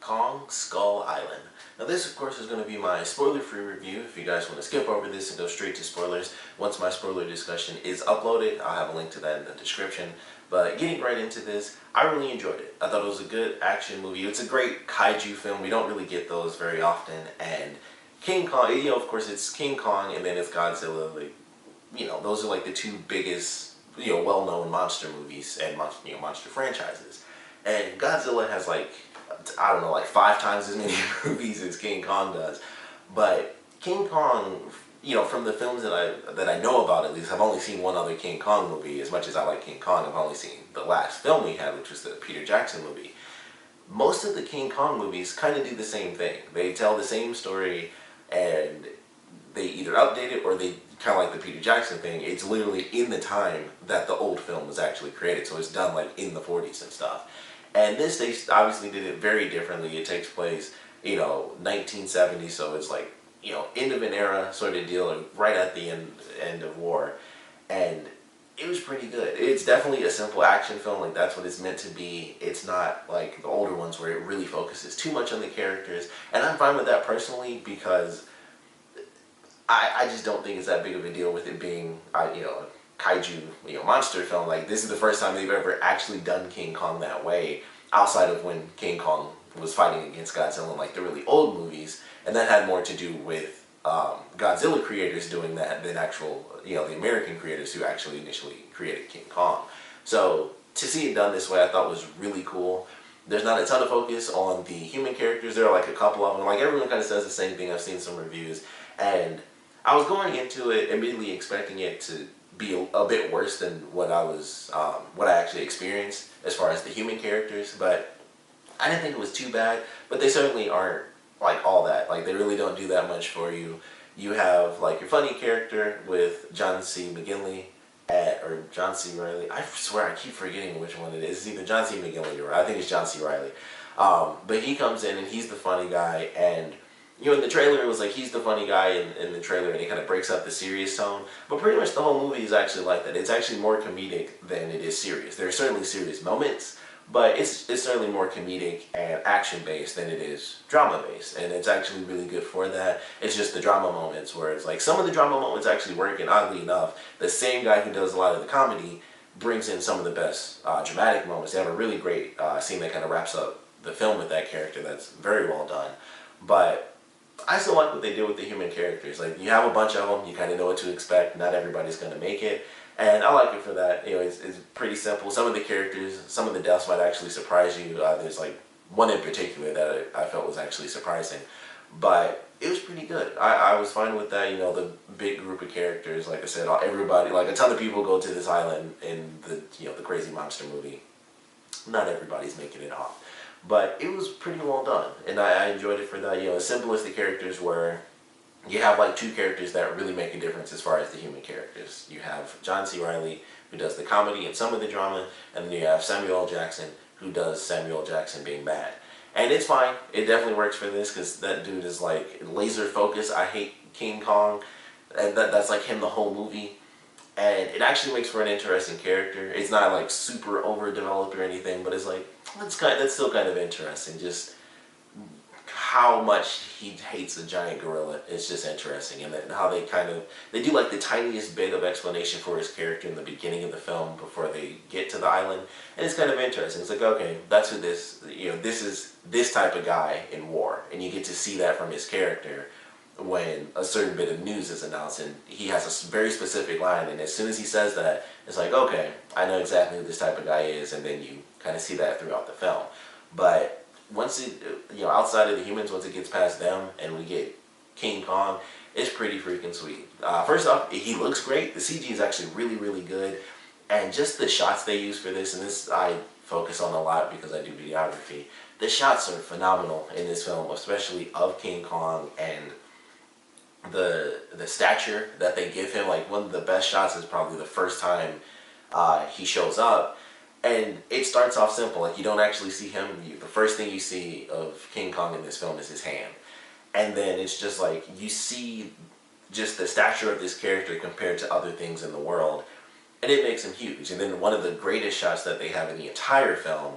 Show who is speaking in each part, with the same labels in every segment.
Speaker 1: Kong Skull Island. Now this of course is going to be my spoiler-free review. If you guys want to skip over this and go straight to spoilers, once my spoiler discussion is uploaded, I'll have a link to that in the description. But getting right into this, I really enjoyed it. I thought it was a good action movie. It's a great kaiju film. We don't really get those very often. And King Kong, you know, of course it's King Kong and then it's Godzilla. Like, you know, those are like the two biggest, you know, well-known monster movies and monster franchises. And Godzilla has like, I don't know, like 5 times as many movies as King Kong does. But King Kong, you know, from the films that I know about, at least, I've only seen one other King Kong movie. As much as I like King Kong, I've only seen the last film we had, which was the Peter Jackson movie. Most of the King Kong movies kind of do the same thing. They tell the same story, and they either update it or they kind of like the Peter Jackson thing. It's literally in the time that the old film was actually created, so it's done like in the 40s and stuff. And this, they obviously did it very differently. It takes place, you know, 1970, so it's like, you know, end of an era sort of deal, like right at the end of war. And it was pretty good. It's definitely a simple action film, like that's what it's meant to be. It's not like the older ones where it really focuses too much on the characters. And I'm fine with that personally because I just don't think it's that big of a deal with it being, you know, kaiju, you know, monster film. Like, this is the first time they've ever actually done King Kong that way, outside of when King Kong was fighting against Godzilla in like the really old movies, and that had more to do with Godzilla creators doing that than actual, you know, the American creators who actually initially created King Kong. So to see it done this way, I thought was really cool. There's not a ton of focus on the human characters. There are like a couple of them. Like, everyone kind of says the same thing. I've seen some reviews, and I was going into it immediately expecting it to be a bit worse than what I actually experienced as far as the human characters, but I didn't think it was too bad. But they certainly aren't like all that. Like, they really don't do that much for you. You have like your funny character with John C. McGinley or John C. Reilly. I swear I keep forgetting which one it is. It's either John C. McGinley or I think it's John C. Reilly. But he comes in and he's the funny guy, and you know, in the trailer it was like he's the funny guy in the trailer, and he kind of breaks up the serious tone. But pretty much the whole movie is actually like that. It's actually more comedic than it is serious. There are certainly serious moments, but it's certainly more comedic and action-based than it is drama-based. And it's actually really good for that. It's just the drama moments where it's like some of the drama moments actually work, and oddly enough, the same guy who does a lot of the comedy brings in some of the best dramatic moments. They have a really great scene that kind of wraps up the film with that character that's very well done. But I still like what they did with the human characters. Like, you have a bunch of them, you kind of know what to expect. Not everybody's going to make it, and I like it for that. You know, it's pretty simple. Some of the characters, some of the deaths might actually surprise you. There's like one in particular that I felt was actually surprising, but it was pretty good. I was fine with that. You know, the big group of characters, like I said, everybody, like a ton of people go to this island in the, you know, the crazy monster movie. Not everybody's making it off. But it was pretty well done, and I enjoyed it for that. You know, as simple as the characters were, you have like 2 characters that really make a difference as far as the human characters. You have John C. Reilly, who does the comedy and some of the drama, and then you have Samuel L. Jackson, who does Samuel L. Jackson being mad. And it's fine. It definitely works for this, because that dude is like laser focused. I hate King Kong, and that's like him the whole movie. And it actually makes for an interesting character. It's not like super overdeveloped or anything, but it's like, that's still kind of interesting. Just how much he hates a giant gorilla. It's just interesting, and how they do like the tiniest bit of explanation for his character in the beginning of the film before they get to the island, and it's kind of interesting. It's like, okay, that's who this, you know, this is this type of guy in war, and you get to see that from his character when a certain bit of news is announced, and he has a very specific line, and as soon as he says that, it's like, okay, I know exactly who this type of guy is, and then you kind of see that throughout the film. But once it, you know, outside of the humans, once it gets past them and we get King Kong, it's pretty freaking sweet. First off, he looks great. The CG is actually really, really good, and just the shots they use for this, and this I focus on a lot because I do videography. The shots are phenomenal in this film, especially of King Kong, and the stature that they give him. Like, one of the best shots is probably the first time he shows up, and it starts off simple. Like, you don't actually see him. The first thing you see of King Kong in this film is his hand, and then it's just like you see just the stature of this character compared to other things in the world, and it makes him huge. And then one of the greatest shots that they have in the entire film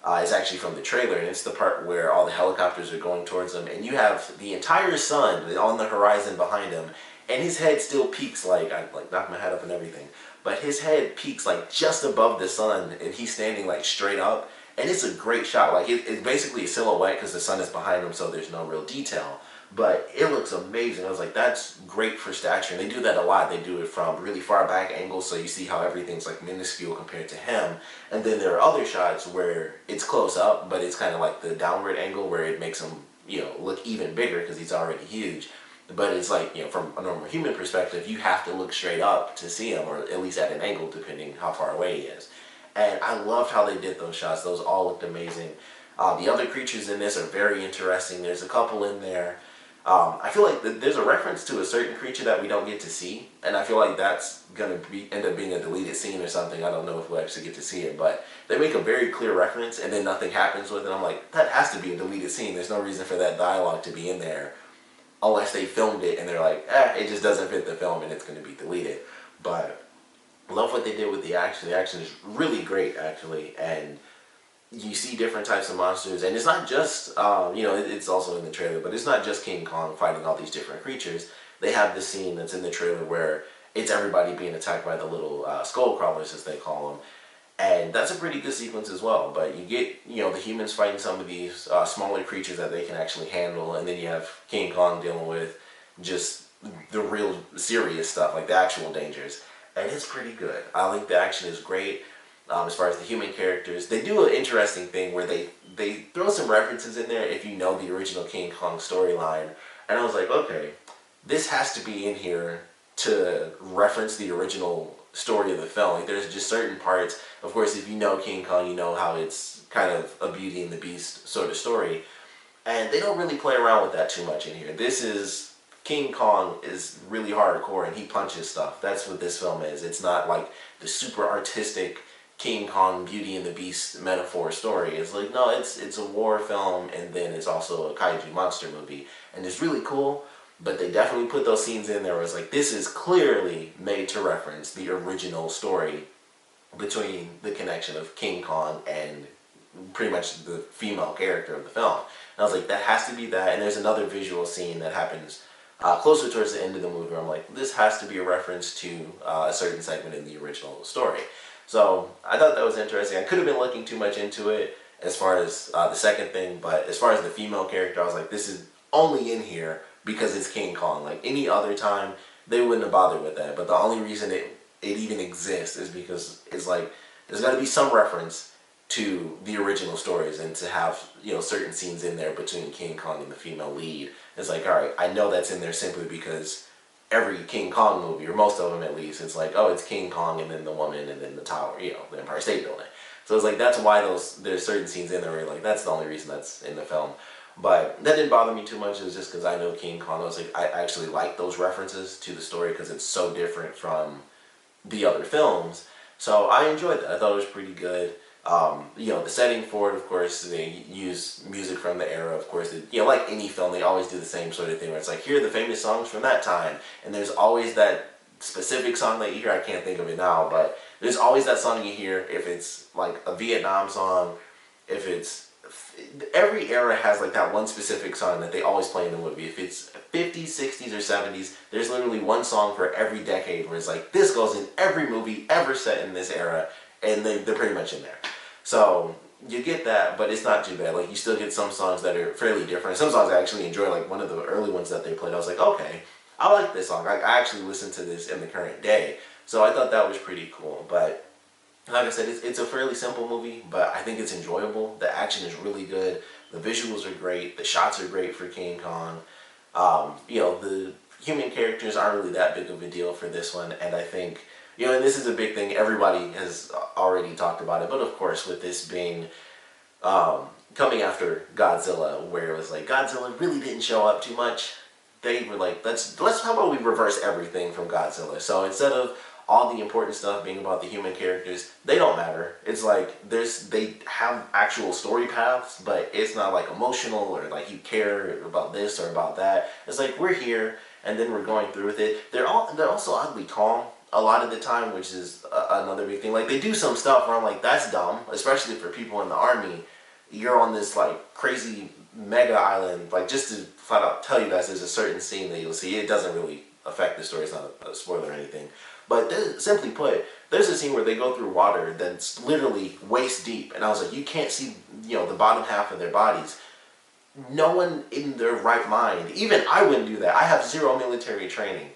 Speaker 1: It's actually from the trailer, and it's the part where all the helicopters are going towards him, and you have the entire sun on the horizon behind him, and his head still peaks, like, I like knocked my head up and everything, but his head peaks like just above the sun, and he's standing like straight up, and it's a great shot. Like it's basically a silhouette because the sun is behind him, so there's no real detail. But it looks amazing. I was like, that's great for stature. And they do that a lot. They do it from really far back angles, so you see how everything's like minuscule compared to him. And then there are other shots where it's close up, but it's kind of like the downward angle where it makes him, you know, look even bigger because he's already huge. But it's like, you know, from a normal human perspective, you have to look straight up to see him, or at least at an angle, depending how far away he is. And I loved how they did those shots. Those all looked amazing. The other creatures in this are very interesting. There's a couple in there. I feel like there's a reference to a certain creature that we don't get to see, and I feel like that's gonna end up being a deleted scene or something. I don't know if we'll actually get to see it, but they make a very clear reference, and then nothing happens with it. I'm like, that has to be a deleted scene. There's no reason for that dialogue to be in there, unless they filmed it and they're like, it just doesn't fit the film and it's gonna be deleted. But I love what they did with the action. The action is really great, actually, and you see different types of monsters, and it's not just, you know, it's also in the trailer, but it's not just King Kong fighting all these different creatures. They have this scene that's in the trailer where it's everybody being attacked by the little skull crawlers, as they call them, and that's a pretty good sequence as well. But you get, you know, the humans fighting some of these smaller creatures that they can actually handle, and then you have King Kong dealing with just the real serious stuff, like the actual dangers, and it's pretty good. I think the action is great. As far as the human characters, they do an interesting thing where they throw some references in there if you know the original King Kong storyline. And I was like, okay, this has to be in here to reference the original story of the film. Like, there's just certain parts, of course, if you know King Kong, you know how it's kind of a Beauty and the Beast sort of story. And they don't really play around with that too much in here. This is, King Kong is really hardcore and he punches stuff. That's what this film is. It's not like the super artistic King Kong Beauty and the Beast metaphor story. It's like, no, it's a war film, and then it's also a kaiju monster movie, and it's really cool. But they definitely put those scenes in there where it's like, this is clearly made to reference the original story between the connection of King Kong and pretty much the female character of the film. And I was like, that has to be that. And there's another visual scene that happens closer towards the end of the movie where I'm like, this has to be a reference to a certain segment in the original story. So I thought that was interesting. I could have been looking too much into it as far as the second thing, but as far as the female character, I was like, this is only in here because it's King Kong. Like, any other time, they wouldn't have bothered with that. But the only reason it even exists is because it's like, there's got to be some reference to the original stories, and to have, you know, certain scenes in there between King Kong and the female lead. It's like, all right, I know that's in there simply because every King Kong movie, or most of them at least, it's like, oh, it's King Kong and then the woman and then the tower, you know, the Empire State Building. So it's like, that's why there's certain scenes in there where you're like, that's the only reason that's in the film. But that didn't bother me too much. It was just because I know King Kong. I was like, I actually like those references to the story because it's so different from the other films. So I enjoyed that. I thought it was pretty good. You know, the setting for it, of course, they use music from the era. Of course, you know, like any film, they always do the same sort of thing where it's like, here are the famous songs from that time, and there's always that specific song that you hear. I can't think of it now, but there's always that song you hear. If it's like a Vietnam song, if it's, every era has like that one specific song that they always play in the movie. If it's 50s, 60s, or 70s, there's literally one song for every decade where it's like, this goes in every movie ever set in this era, and they're pretty much in there. So you get that, but it's not too bad. Like, you still get some songs that are fairly different. Some songs I actually enjoy, like one of the early ones that they played. I was like, okay, I like this song. I actually listen to this in the current day. So I thought that was pretty cool. But like I said, it's a fairly simple movie, but I think it's enjoyable. The action is really good. The visuals are great. The shots are great for King Kong. You know, the human characters aren't really that big of a deal for this one, and I think, you know, and this is a big thing, everybody has already talked about it, but of course with this being coming after Godzilla, where it was like, Godzilla really didn't show up too much, they were like, how about we reverse everything from Godzilla? So instead of all the important stuff being about the human characters, they don't matter. It's like, they have actual story paths, but it's not like emotional or like you care about this or about that. It's like, we're here and then we're going through with it. They're also oddly calm a lot of the time, which is another big thing. Like, they do some stuff where I'm like, that's dumb, especially for people in the army. you're on this like crazy mega island. Like, just to flat out tell you guys, there's a certain scene that you'll see. It doesn't really affect the story. It's not a spoiler or anything. But simply put, there's a scene where they go through water that's literally waist deep, and I was like, you can't see, you know, the bottom half of their bodies. No one in their right mind, even I wouldn't do that. I have zero military training.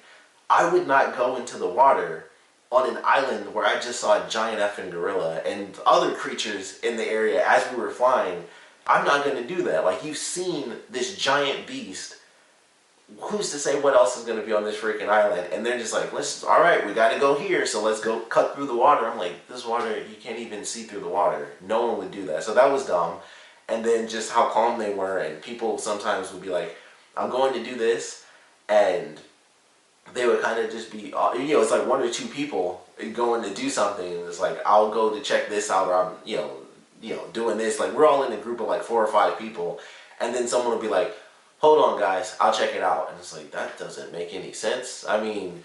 Speaker 1: I would not go into the water on an island where I just saw a giant effing gorilla and other creatures in the area as we were flying. I'm not going to do that. Like, you've seen this giant beast. Who's to say what else is going to be on this freaking island? And they're just like, all right, we got to go here, so let's go cut through the water. I'm like, this water, you can't even see through the water. No one would do that. So that was dumb. And then just how calm they were, and people sometimes would be like, I'm going to do this, and they would kind of just be, you know, it's like one or two people going to do something, and it's like, I'll go to check this out, or I'm, you know, doing this. Like, we're all in a group of like 4 or 5 people, and then someone will be like, hold on guys, I'll check it out. And it's like, that doesn't make any sense. I mean,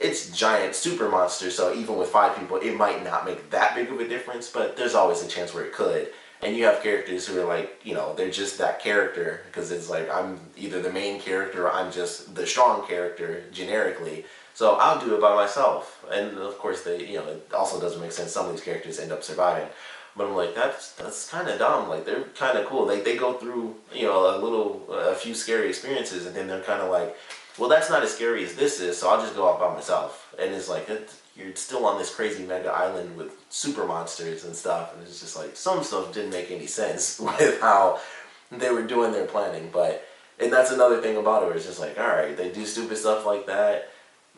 Speaker 1: it's giant super monster, so even with 5 people, it might not make that big of a difference, but there's always a chance where it could. And you have characters who are like, you know, they're just that character, because it's like, I'm either the main character or I'm just the strong character generically. So I'll do it by myself. And of course, they, you know, it also doesn't make sense. Some of these characters end up surviving. But I'm like, that's kind of dumb. Like, they're kind of cool. Like, they go through, you know, a few scary experiences, and then they're kind of like, well, that's not as scary as this is, so I'll just go out by myself. And it's like, you're still on this crazy mega island with super monsters and stuff, and it's just like, some stuff didn't make any sense with how they were doing their planning. But, and that's another thing about it, where it's just like, alright, they do stupid stuff like that.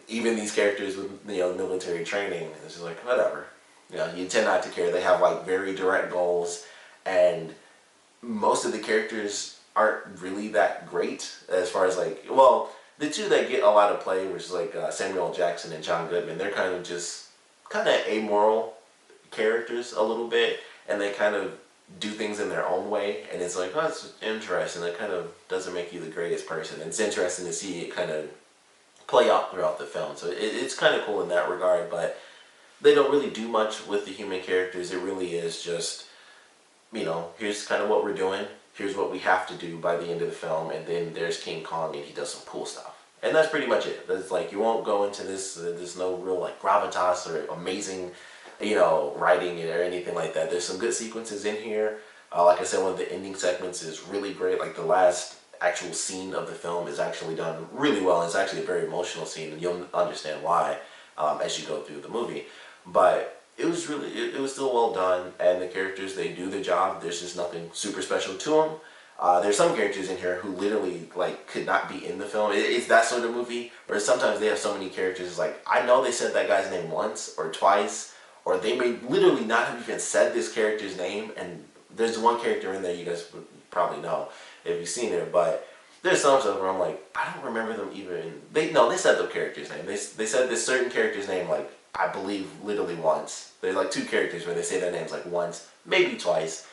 Speaker 1: Even these characters with, you know, military training, it's just like, whatever. You know, you tend not to care. They have like very direct goals, and most of the characters aren't really that great as far as like, well, the two that get a lot of play, which is like Samuel L. Jackson and John Goodman, they're kind of amoral characters a little bit, and they kind of do things in their own way, and it's like, oh, that's interesting. That kind of doesn't make you the greatest person. And it's interesting to see it kind of play out throughout the film. So it's kind of cool in that regard, but they don't really do much with the human characters. It really is just, you know, here's kind of what we're doing. Here's what we have to do by the end of the film, and then there's King Kong, and he does some cool stuff. And that's pretty much it. It's like, you won't go into this, there's no real like gravitas or amazing, you know, writing or anything like that. There's some good sequences in here. Like I said, one of the ending segments is really great. Like, the last actual scene of the film is actually done really well. It's actually a very emotional scene, and you'll understand why as you go through the movie. But it was really, it was still well done, and the characters, they do the job. There's just nothing super special to them. There's some characters in here who literally like could not be in the film. It's that sort of movie where sometimes they have so many characters. It's like, I know they said that guy's name once or twice, or they may literally not have even said this character's name. And there's one character in there you guys would probably know if you've seen it, but there's some stuff where I'm like, I don't remember them even. They said the character's name. They said this certain character's name, like, I believe literally once. There's like 2 characters where they say their names like once, maybe twice,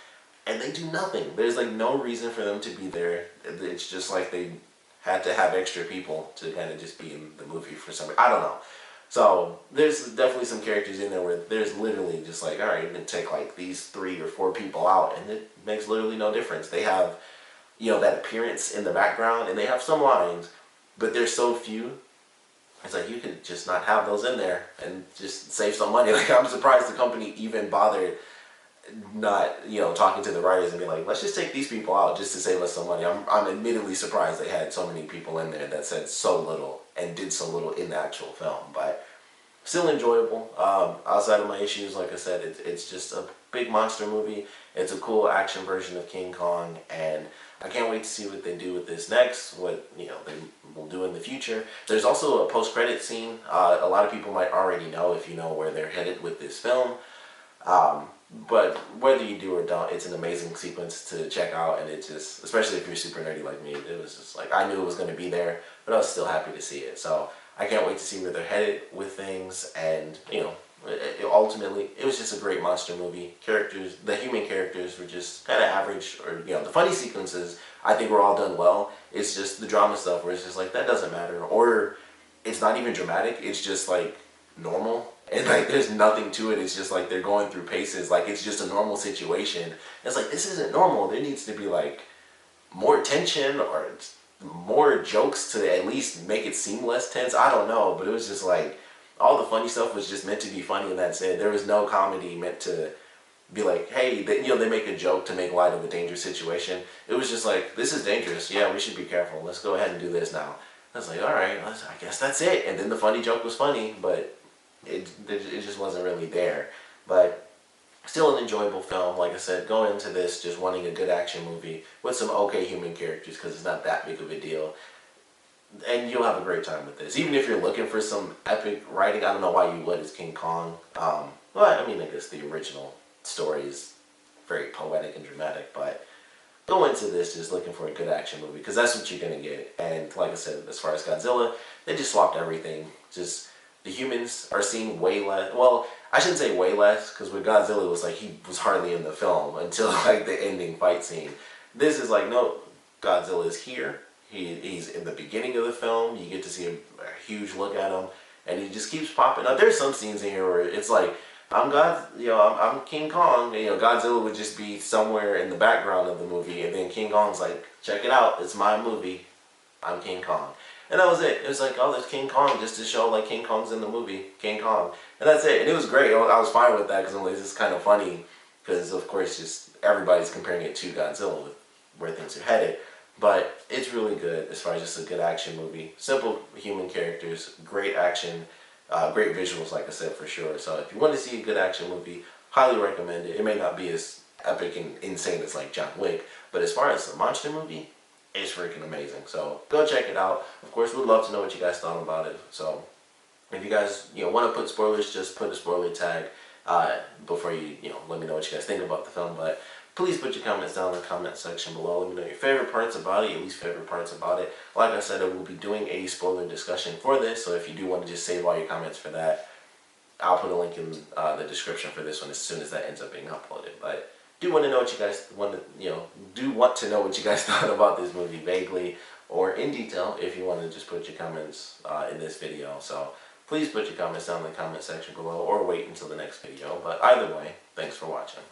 Speaker 1: and they do nothing. There's like no reason for them to be there. It's just like they had to have extra people to kind of just be in the movie for some reason. I don't know. So there's definitely some characters in there where there's literally just like, alright, you can take like these 3 or 4 people out, and it makes literally no difference. They have, you know, that appearance in the background, and they have some lines, but there's so few. It's like, you could just not have those in there and just save some money. Like, I'm surprised the company even bothered not, you know, talking to the writers and being like, let's just take these people out just to save us some money. I'm admittedly surprised they had so many people in there that said so little and did so little in the actual film. But still enjoyable. Outside of my issues, like I said, it's just a big monster movie. It's a cool action version of King Kong, and I can't wait to see what they do with this next, what, you know, they will do in the future. There's also a post-credit scene. A lot of people might already know if you know where they're headed with this film. But whether you do or don't, it's an amazing sequence to check out, and it just, especially if you're super nerdy like me, it was just like, I knew it was going to be there, but I was still happy to see it. So I can't wait to see where they're headed with things, and, you know, ultimately, it was just a great monster movie. Characters, the human characters were just kind of average, or, you know, the funny sequences, I think were all done well. It's just the drama stuff where it's just like, that doesn't matter, or it's not even dramatic, it's just like normal, and like there's nothing to it. It's just like they're going through paces, like it's just a normal situation. It's like this isn't normal. There needs to be like more tension or more jokes to at least make it seem less tense. I don't know, but it was just like all the funny stuff was just meant to be funny, and that's it. There was no comedy meant to be like, hey, they make a joke to make light of a dangerous situation. It was just like, this is dangerous. Yeah, we should be careful. Let's go ahead and do this now. I was like, all right, I guess that's it. And then the funny joke was funny, but it just wasn't really there. But still an enjoyable film. Like I said, going into this just wanting a good action movie with some okay human characters because it's not that big of a deal. And you'll have a great time with this. Even if you're looking for some epic writing, I don't know why you would. It's King Kong. Well, I mean, I guess the original story is very poetic and dramatic, but go into this just looking for a good action movie because that's what you're going to get. And like I said, as far as Godzilla, they just swapped everything. Just the humans are seen way less. Well, I shouldn't say way less because with Godzilla it was like he was hardly in the film until like the ending fight scene. This is like, no, Godzilla is here. He's in the beginning of the film. You get to see a huge look at him, and he just keeps popping up. There's some scenes in here where it's like, I'm King Kong. And, Godzilla would just be somewhere in the background of the movie, and then King Kong's like, check it out, it's my movie. I'm King Kong. And that was it. It was like, oh, there's King Kong, just to show like King Kong's in the movie, King Kong. And that's it. And it was great. I was fine with that because I'm like, this is kind of funny because, of course, just everybody's comparing it to Godzilla with where things are headed. But it's really good as far as just a good action movie. Simple human characters, great action, great visuals, like I said, for sure. So if you want to see a good action movie, highly recommend it. It may not be as epic and insane as like John Wick, but as far as a monster movie, it's freaking amazing. So go check it out. Of course, we'd love to know what you guys thought about it. So if you guys want to put spoilers, just put a spoiler tag before you let me know what you guys think about the film. But please put your comments down in the comment section below. Let me know your favorite parts about it, your least favorite parts about it. Like I said, I will be doing a spoiler discussion for this, so if you do want to just save all your comments for that, I'll put a link in the description for this one as soon as that ends up being uploaded. But do want to know what you guys to know what you guys thought about this movie vaguely or in detail. If you want to just put your comments in this video, so please put your comments down in the comment section below or wait until the next video. But either way, thanks for watching.